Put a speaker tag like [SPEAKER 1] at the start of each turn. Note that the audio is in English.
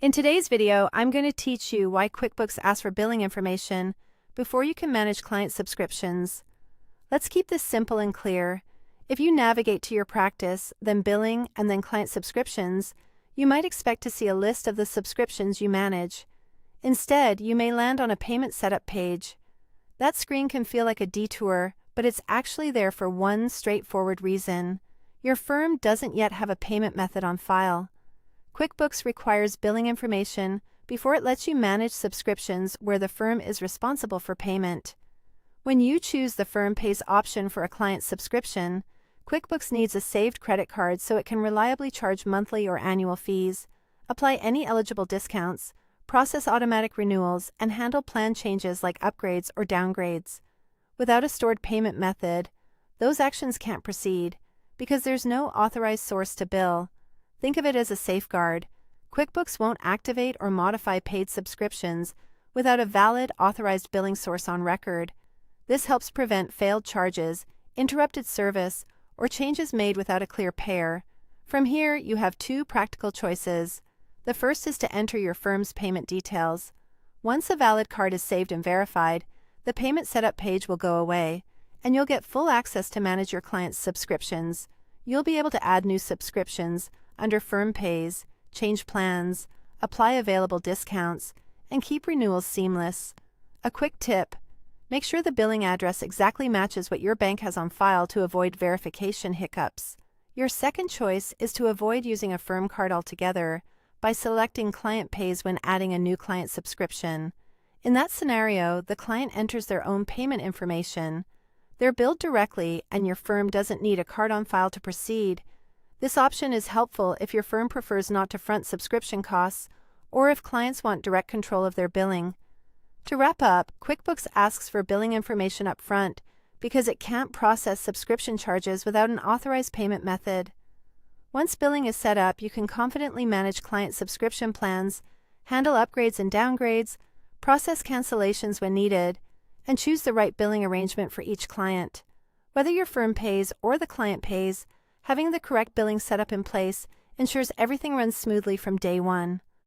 [SPEAKER 1] In today's video, I'm going to teach you why QuickBooks asks for billing information before you can manage client subscriptions. Let's keep this simple and clear. If you navigate to your practice, then billing, and then client subscriptions, you might expect to see a list of the subscriptions you manage. Instead, you may land on a payment setup page. That screen can feel like a detour, but it's actually there for one straightforward reason. Your firm doesn't yet have a payment method on file. QuickBooks requires billing information before it lets you manage subscriptions where the firm is responsible for payment. When you choose the Firm Pays option for a client subscription, QuickBooks needs a saved credit card so it can reliably charge monthly or annual fees, apply any eligible discounts, process automatic renewals, and handle plan changes like upgrades or downgrades. Without a stored payment method, those actions can't proceed because there's no authorized source to bill. Think of it as a safeguard. QuickBooks won't activate or modify paid subscriptions without a valid, authorized billing source on record. This helps prevent failed charges, interrupted service, or changes made without a clear payer. From here, you have two practical choices. The first is to enter your firm's payment details. Once a valid card is saved and verified, the payment setup page will go away, and you'll get full access to manage your client's subscriptions. You'll be able to add new subscriptions under Firm Pays, change plans, apply available discounts, and keep renewals seamless. A quick tip: make sure the billing address exactly matches what your bank has on file to avoid verification hiccups. Your second choice is to avoid using a firm card altogether by selecting Client Pays when adding a new client subscription. In that scenario, the client enters their own payment information. They're billed directly, and your firm doesn't need a card on file to proceed. This option is helpful if your firm prefers not to front subscription costs or if clients want direct control of their billing. To wrap up, QuickBooks asks for billing information up front because it can't process subscription charges without an authorized payment method. Once billing is set up, you can confidently manage client subscription plans, handle upgrades and downgrades, process cancellations when needed, and choose the right billing arrangement for each client. Whether your firm pays or the client pays, having the correct billing setup in place ensures everything runs smoothly from day one.